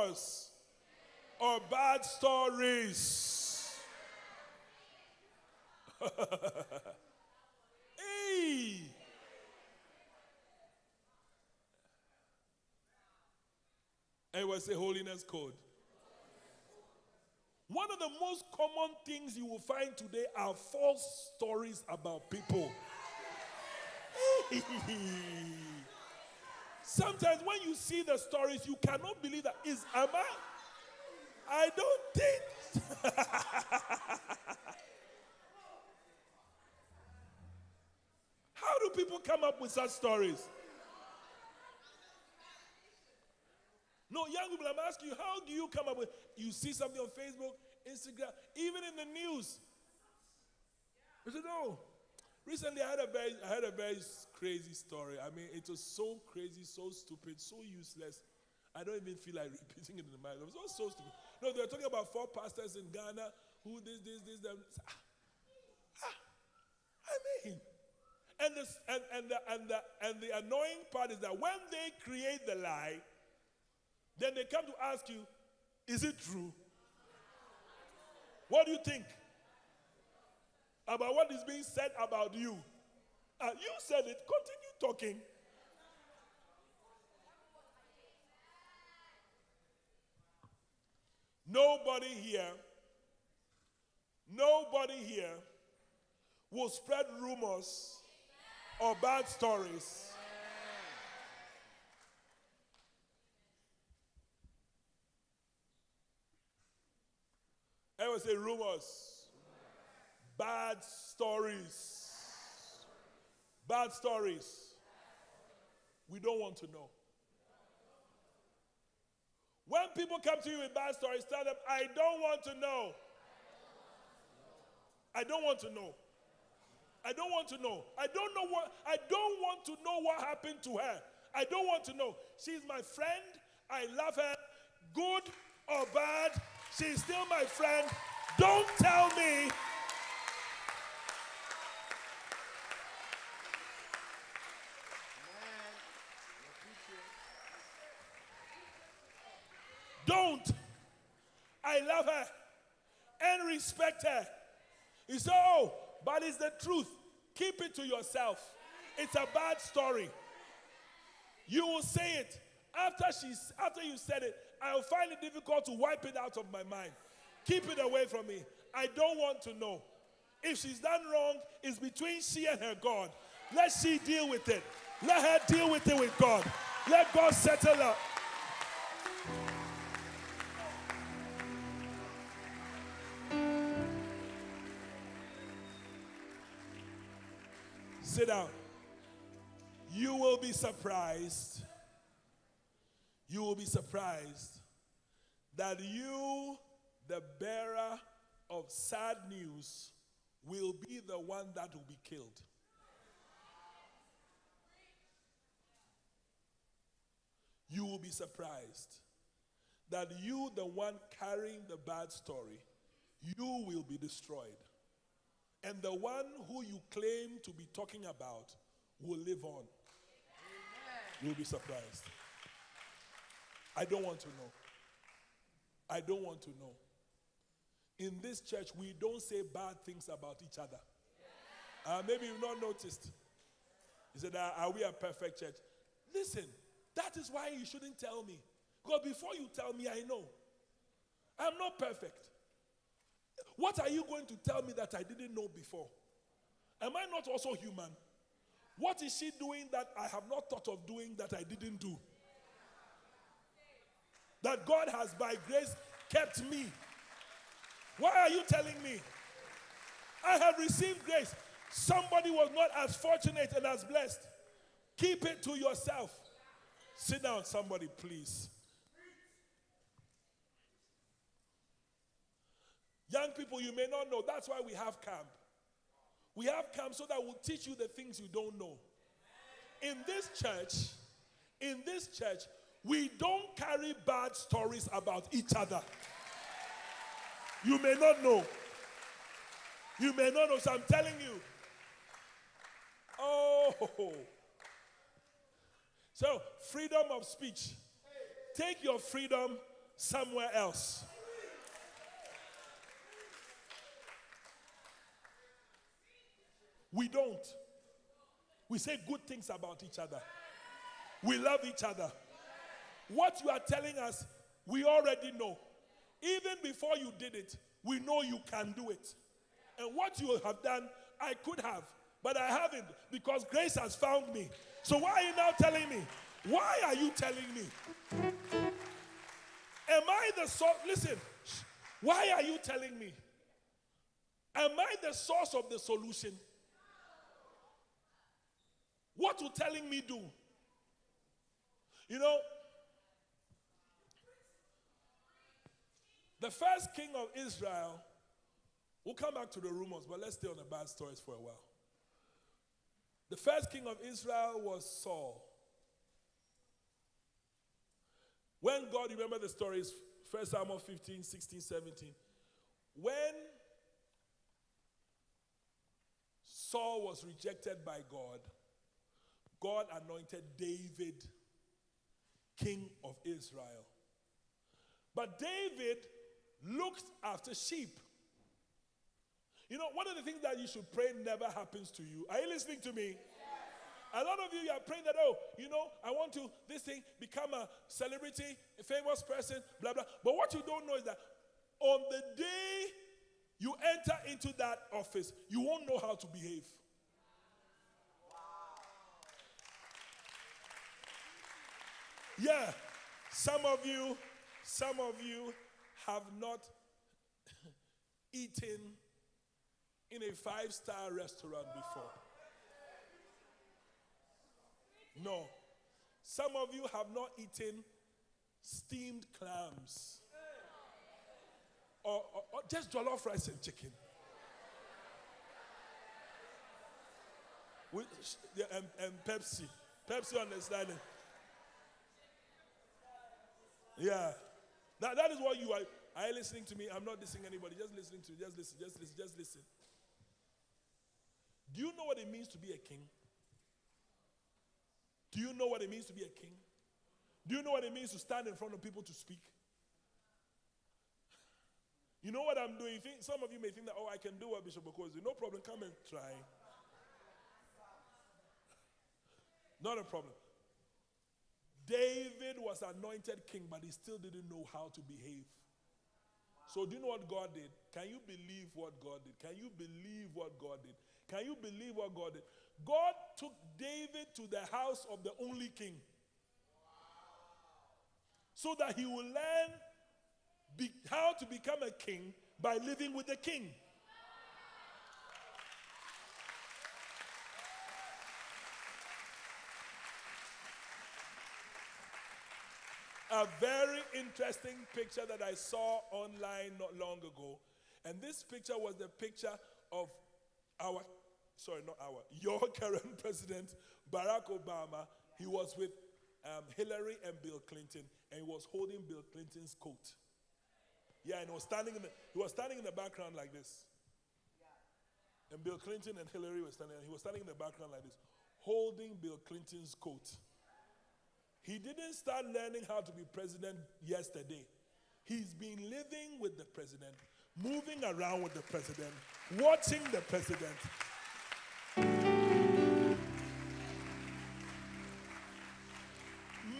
rumors or bad stories. Hey! It was a holiness code. One of the most common things you will find today are false stories about people. Sometimes when you see the stories, you cannot believe that is Amma. I don't think. How do people come up with such stories? No, young people, I'm asking you, how do you come up with? You see something on Facebook, Instagram, even in the news. I said, no. Recently, I had a very crazy story. I mean, it was so crazy, so stupid, so useless. I don't even feel like repeating it in my mind. It was so stupid. No, they were talking about 4 pastors in Ghana who this, them. I mean, and the annoying part is that when they create the lie, then they come to ask you, is it true? What do you think about what is being said about you? You said it. Continue talking. Nobody here will spread rumors or bad stories. I would say rumors, bad stories. Bad stories. We don't want to know. When people come to you with bad stories, tell them, I don't want to know. I don't want to know. I don't want to know. I don't want to know what happened to her. I don't want to know. She's my friend. I love her. Good or bad, she's still my friend. Don't tell me. Don't. I love her and respect her. You say, oh, but it's the truth. Keep it to yourself. It's a bad story. You will say it. After you said it, I will find it difficult to wipe it out of my mind. Keep it away from me. I don't want to know. If she's done wrong, it's between she and her God. Let she deal with it. Let her deal with it with God. Let God settle up. Sit down. You will be surprised. You will be surprised that you, the bearer of sad news, will be the one that will be killed. You will be surprised that you, the one carrying the bad story, you will be destroyed. And the one who you claim to be talking about will live on. You'll be surprised. I don't want to know. I don't want to know. In this church, we don't say bad things about each other. Maybe you've not noticed. You said, are we a perfect church? Listen, that is why you shouldn't tell me. Because before you tell me, I know. I'm not perfect. What are you going to tell me that I didn't know before? Am I not also human? What is she doing that I have not thought of doing that I didn't do? That God has by grace kept me. Why are you telling me? I have received grace. Somebody was not as fortunate and as blessed. Keep it to yourself. Sit down, somebody, please. Young people, you may not know. That's why we have camp. We have camp so that we'll teach you the things you don't know. In this church, we don't carry bad stories about each other. You may not know. You may not know, so I'm telling you. Oh. So, freedom of speech. Take your freedom somewhere else. We don't. We say good things about each other. We love each other. What you are telling us, we already know. Even before you did it, we know you can do it. And what you have done, I could have, but I haven't, because grace has found me. So why are you now telling me? Why are you telling me? Am I the source? Listen, why are you telling me? Am I the source of the solution? What you telling me do? You know, the first king of Israel, we'll come back to the rumors, but let's stay on the bad stories for a while. The first king of Israel was Saul. When God, you remember the stories, 1 Samuel 15, 16, 17. When Saul was rejected by God, God anointed David king of Israel. But David looked after sheep. You know, one of the things that you should pray never happens to you. Are you listening to me? Yes. A lot of you are praying that, oh, you know, I want to, this thing, become a celebrity, a famous person, blah, blah. But what you don't know is that on the day you enter into that office, you won't know how to behave. Yeah, some of you have not eaten in a 5-star restaurant before. No. Some of you have not eaten steamed clams. Or just jollof rice and chicken. With, and Pepsi. Pepsi on the side. Yeah. That is what you are. Are you listening to me? I'm not dissing anybody. Just listening to you. Just listen. Do you know what it means to be a king? Do you know what it means to be a king? Do you know what it means to stand in front of people to speak? You know what I'm doing? Some of you may think that, oh, I can do what Bishop Okozi. No problem. Come and try. Not a problem. David was anointed king, but he still didn't know how to behave. So do you know what God did? Can you believe what God did? Can you believe what God did? Can you believe what God did? God took David to the house of the only king so that he will learn how to become a king by living with the king. A very interesting picture that I saw online not long ago. And this picture was the picture of your current president, Barack Obama. He was with Hillary and Bill Clinton, and he was holding Bill Clinton's coat. Yeah, and he was standing in the background like this. And Bill Clinton and Hillary were standing, and he was standing in the background like this, holding Bill Clinton's coat. He didn't start learning how to be president yesterday. He's been living with the president, moving around with the president, watching the president.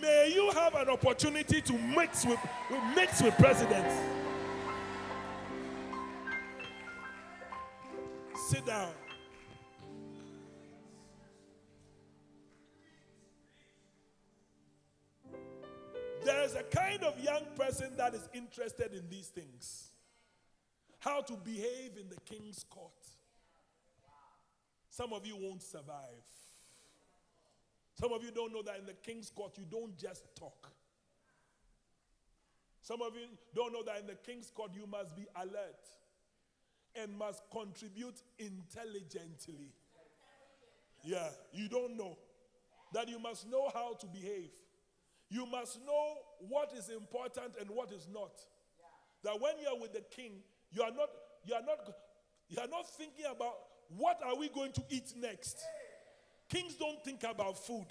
May you have an opportunity to mix with presidents. Sit down. There is a kind of young person that is interested in these things. How to behave in the king's court. Some of you won't survive. Some of you don't know that in the king's court you don't just talk. Some of you don't know that in the king's court you must be alert and must contribute intelligently. Yeah, you don't know that you must know how to behave. You must know what is important and what is not. That when you are with the king, you are not thinking about what are we going to eat next. Kings don't think about food.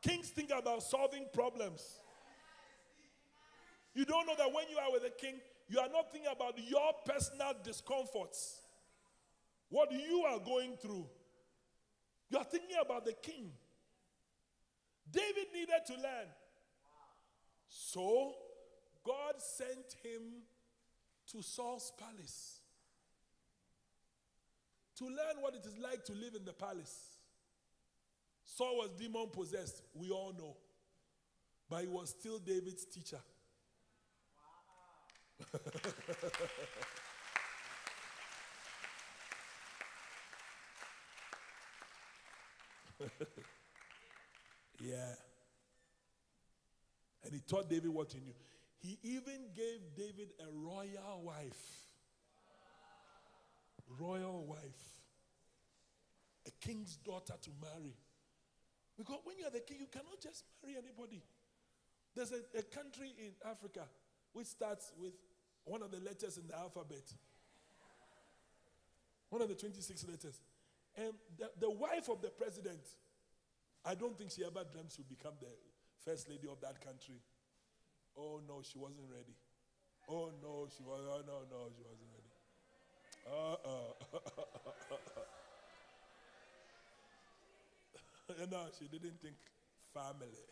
Kings think about solving problems. You don't know that when you are with the king, you are not thinking about your personal discomforts, what you are going through. You are thinking about the king. David needed to learn. So, God sent him to Saul's palace to learn what it is like to live in the palace. Saul was demon possessed, we all know. But he was still David's teacher. Yeah. And he taught David what he knew. He even gave David a royal wife. Royal wife. A king's daughter to marry. Because when you are the king, you cannot just marry anybody. There's a country in Africa which starts with one of the letters in the alphabet. One of the 26 letters. And the wife of the president, I don't think she ever dreamt she would become the first lady of that country. Oh no, she wasn't ready. Oh no, she wasn't ready. No, she didn't think family.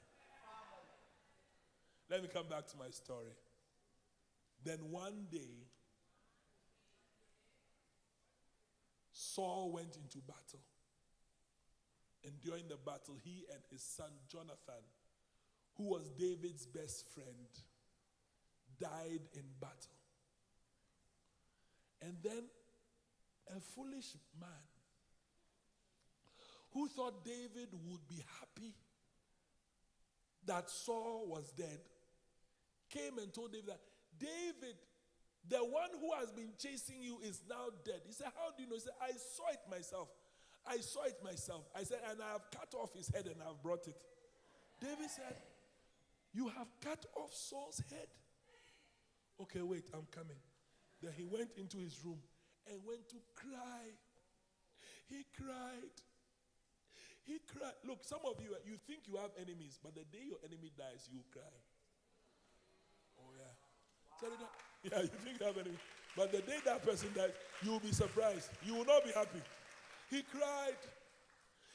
Let me come back to my story. Then one day, Saul went into battle. And during the battle, he and his son Jonathan, who was David's best friend, died in battle. And then a foolish man who thought David would be happy that Saul was dead, came and told David that, David, the one who has been chasing you is now dead. He said, how do you know? He said, I saw it myself. I saw it myself. I said, and I have cut off his head and I have brought it. David said, you have cut off Saul's head? Okay, wait, I'm coming. Then he went into his room and went to cry. He cried. He cried. Look, some of you, you think you have enemies, but the day your enemy dies, you cry. Oh, yeah. Tell you that? Yeah, you think you have enemies. But the day that person dies, you will be surprised. You will not be happy. He cried.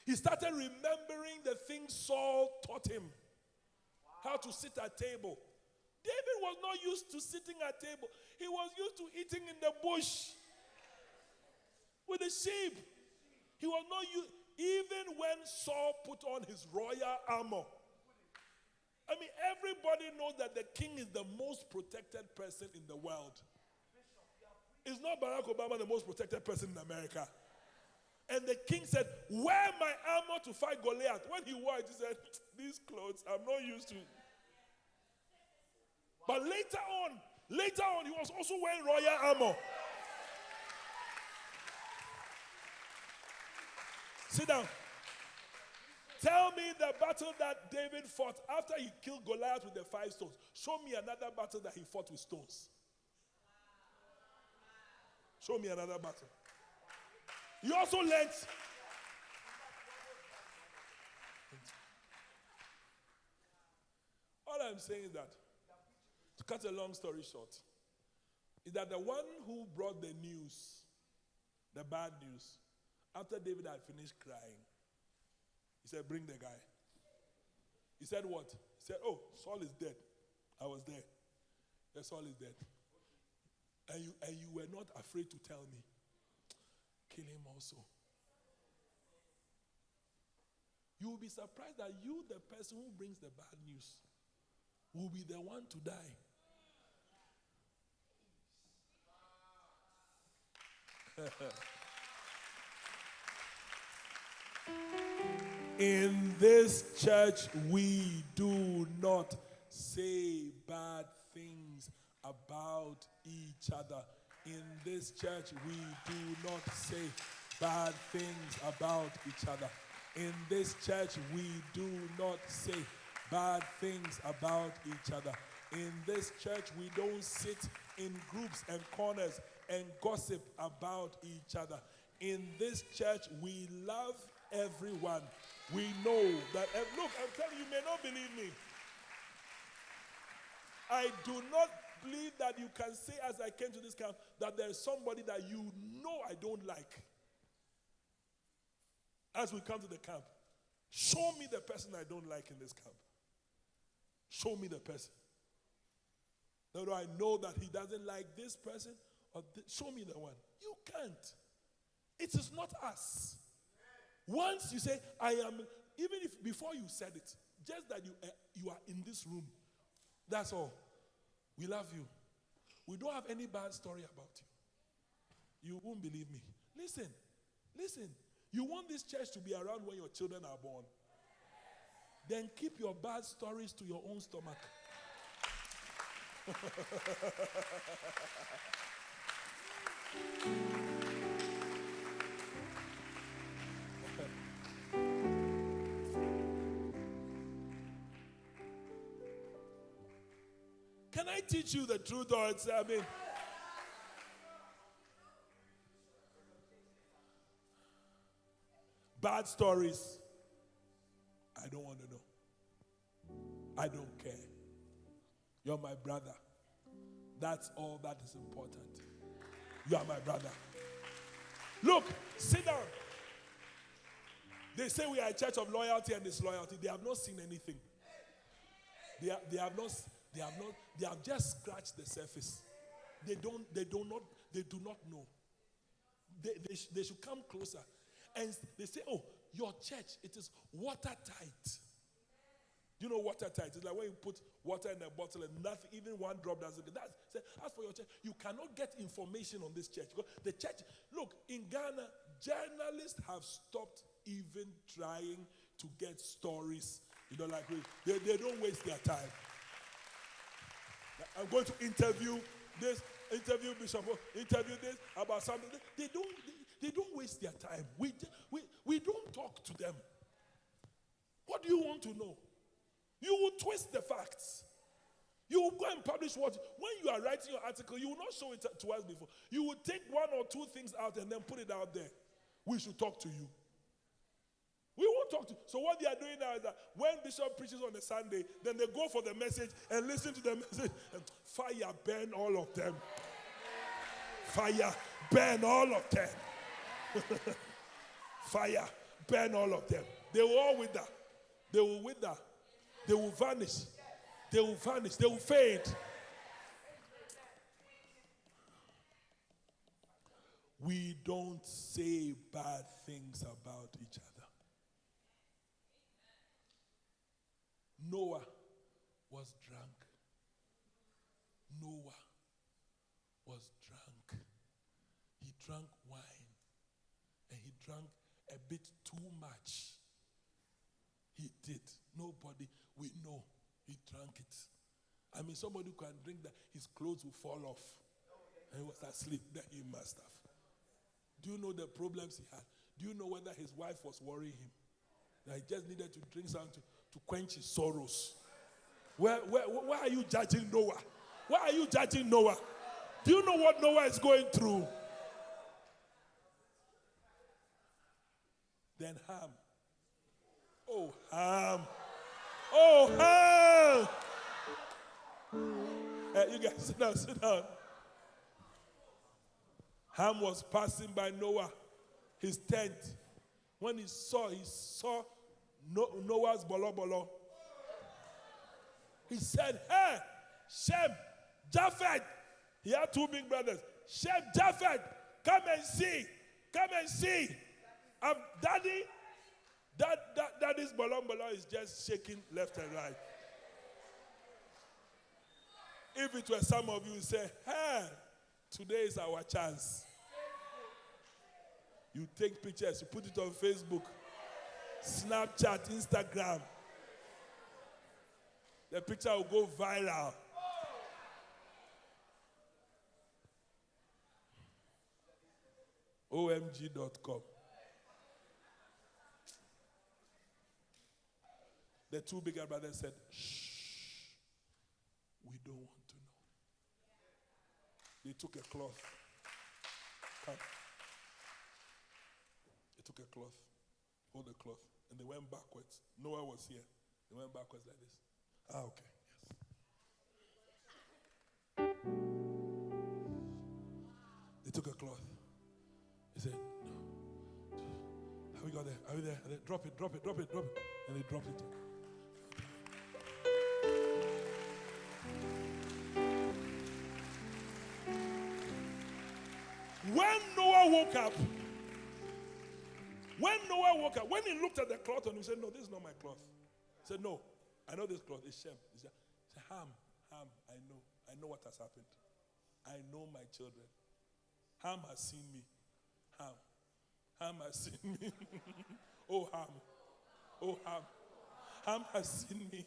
He started remembering the things Saul taught him. How to sit at table. David was not used to sitting at table. He was used to eating in the bush with the sheep. He was not used. Even when Saul put on his royal armor. I mean, everybody knows that the king is the most protected person in the world. Is not Barack Obama the most protected person in America? And the king said, wear my armor to fight Goliath. When he wore it, he said, these clothes, I'm not used to. But later on, he was also wearing royal armor. Sit down. Tell me the battle that David fought after he killed Goliath with the 5 stones. Show me another battle that he fought with stones. Show me another battle. You also learned. All I'm saying is that, to cut a long story short, is that the one who brought the news, the bad news, after David had finished crying, he said, bring the guy. He said what? He said, oh, Saul is dead. I was there. Yeah, Saul is dead. And you were not afraid to tell me. Kill him also. You will be surprised that you, the person who brings the bad news, will be the one to die. In this church, we do not say bad things about each other. In this church, we do not say bad things about each other. In this church, we do not say bad things about each other. In this church, we don't sit in groups and corners and gossip about each other. In this church, we love everyone. We know that, look, I'm telling you, you may not believe me. I do not believe that you can say, as I came to this camp, that there is somebody that you know I don't like. As we come to the camp, show me the person I don't like in this camp. Show me the person. No, I know that he doesn't like this person. Show me the one. You can't. It is not us. Once you say, I am, even if before you said it, just that you are in this room, that's all. We love you. We don't have any bad story about you. You won't believe me. Listen. You want this church to be around when your children are born. Then keep your bad stories to your own stomach. Can I teach you the truth, or it's, bad stories, I don't want to know. I don't care. You're my brother. That's all that is important. You are my brother. Look, sit down. They say we are a church of loyalty and disloyalty. They have not seen anything. They have just scratched the surface. They do not know. They should come closer. And they say, oh, your church, it is watertight. You know watertight? It's like when you put water in a bottle and nothing, even one drop doesn't get. As for your church, you cannot get information on this church. The church, look, in Ghana, journalists have stopped even trying to get stories. Like they don't waste their time. I'm going to interview this, interview Bishop, interview this about something. They don't waste their time. We don't talk to them. What do you want to know? You will twist the facts. You will go and publish what? When you are writing your article, you will not show it to us before. You will take one or two things out and then put it out there. We should talk to you. We won't talk to you. So what they are doing now is that when Bishop preaches on a Sunday, then they go for the message and listen to the message. And fire burn all of them. Fire burn all of them. Fire burn all of them. They will all wither. They will wither. They will vanish. They will vanish. They will fade. We don't say bad things about each other. Noah was drunk. Noah was drunk. He drank wine. And he drank a bit too much. He did. Nobody, we know he drank it. I mean, somebody who can drink that, his clothes will fall off. And he was asleep. Then he must have. Do you know the problems he had? Do you know whether his wife was worrying him? That he just needed to drink something to quench his sorrows. Why are you judging Noah? Why are you judging Noah? Do you know what Noah is going through? Then Ham. Oh, Ham. Oh, Ham. You guys sit down, sit down. Ham was passing by Noah, his tent. When he saw Noah's bolo. He said, hey, Shem, Japheth. He had two big brothers. Shem, Japheth, come and see. Come and see. Daddy's bolo is just shaking left and right. If it were some of you, say, hey, today is our chance. You take pictures, you put it on Facebook, Snapchat, Instagram. The picture will go viral. OMG.com. The two bigger brothers said, shh, we don't want to know. They took a cloth. Come. They took a cloth, hold the cloth, and they went backwards. Noah was here. They went backwards like this. Okay, yes. took a cloth. He said, no. Have we got there? Are we there? Drop it. And they dropped it. When Noah woke up, when he looked at the cloth and he said, no, this is not my cloth. He said, no, I know this cloth. It's Shem. He said, Ham, I know what has happened. I know my children. Ham has seen me. Ham has seen me. Oh, Ham. Ham has seen me.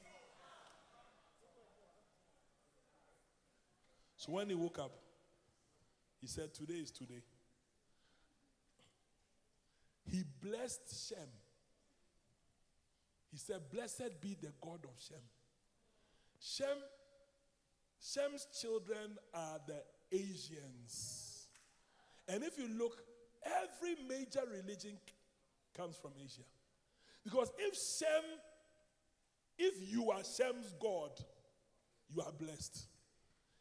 So when he woke up, he said, today is today. He blessed Shem. He said, blessed be the God of Shem. Shem's children are the Asians. And if you look, every major religion comes from Asia. Because if you are Shem's God, you are blessed.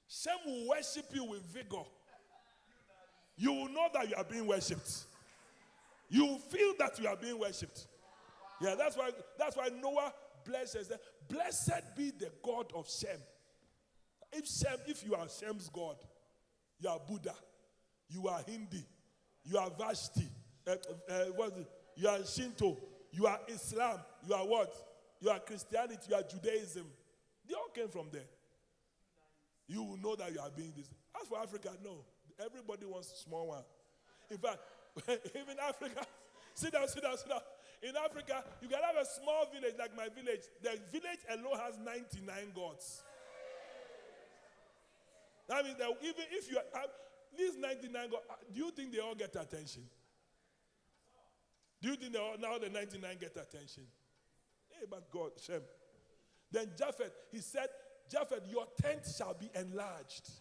Shem will worship you with vigor. You will know that you are being worshipped. You will feel that you are being worshipped. Yeah, that's why Noah blesses them. Blessed be the God of Shem. If you are Shem's God, you are Buddha, you are Hindi, you are Vashti, you are Shinto, you are Islam, you are what? You are Christianity, you are Judaism. They all came from there. You will know that you are being this. As for Africa, no. Everybody wants a small one. In fact, even Africa, sit down. In Africa, you can have a small village like my village. The village alone has 99 gods. That means that even if you have these 99 gods, do you think they all get attention? Do you think now the 99 get attention? Hey, but God, Shem. Then Japheth, he said, Japheth, your tent shall be enlarged.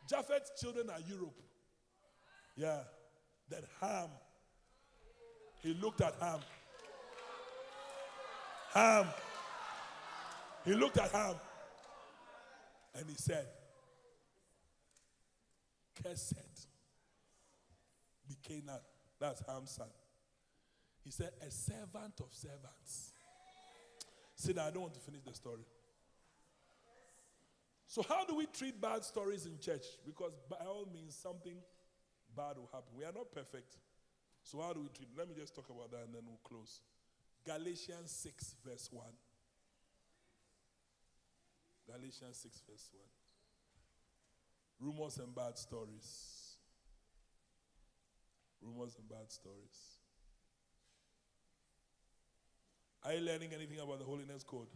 Japheth's children are Europe. Yeah. Then Ham. He looked at Ham. He looked at Ham. And he said, Cursed be Canaan. That's Ham's son. He said, a servant of servants. See, now I don't want to finish the story. So how do we treat bad stories in church? Because by all means, something bad will happen. We are not perfect. So how do we treat it? Let me just talk about that and then we'll close. Galatians 6 verse 1. Galatians 6 verse 1. Rumors and bad stories. Rumors and bad stories. Are you learning anything about the Holiness Code?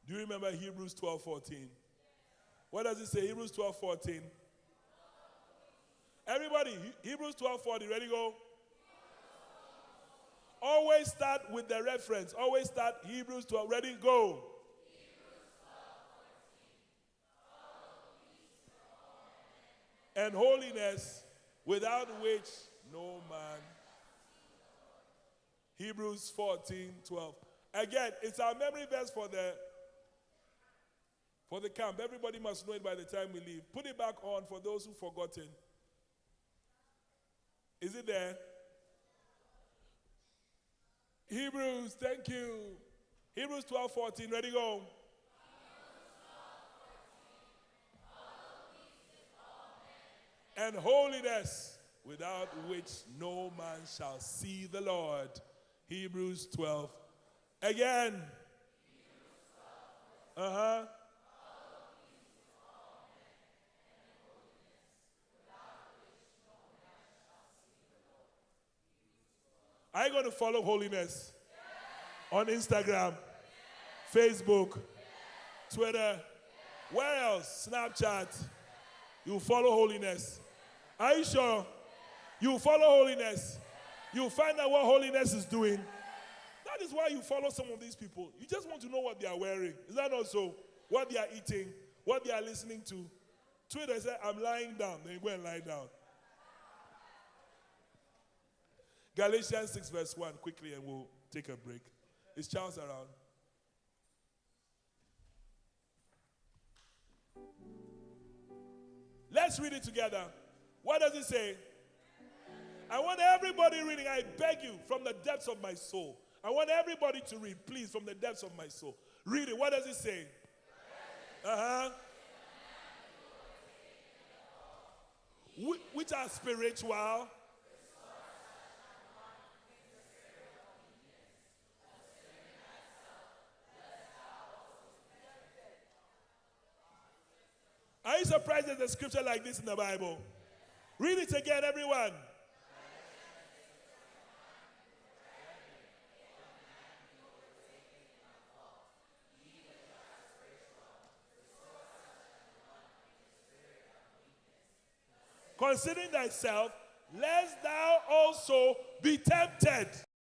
Do you remember Hebrews 12:14? What does it say? Hebrews 12:14. Everybody, Hebrews 12:40. Ready, go? Always start with the reference. Always start Hebrews 12. Ready, go. And holiness, without which no man. Hebrews 14:12. Again, it's our memory verse for the camp. Everybody must know it by the time we leave. Put it back on for those who've forgotten. Is it there? Hebrews, thank you. Hebrews 12:14. Ready, go. And holiness, without which no man shall see the Lord. Hebrews 12. Again. Are you going to follow Holiness? On Instagram, Facebook, Twitter, where else? Snapchat. You follow Holiness. Are you sure? You follow Holiness. You find out what Holiness is doing. That is why you follow some of these people. You just want to know what they are wearing. Is that not so? What they are eating, what they are listening to. Twitter said, I'm lying down. Then you go and lie down. Galatians 6 verse 1, quickly, and we'll take a break. Is Charles around? Let's read it together. What does it say? I want everybody reading. I beg you from the depths of my soul. I want everybody to read, please, from the depths of my soul. Read it. What does it say? Which are spiritual. Are you surprised there's a scripture like this in the Bible? Read it again, everyone. Considering thyself, lest thou also be tempted.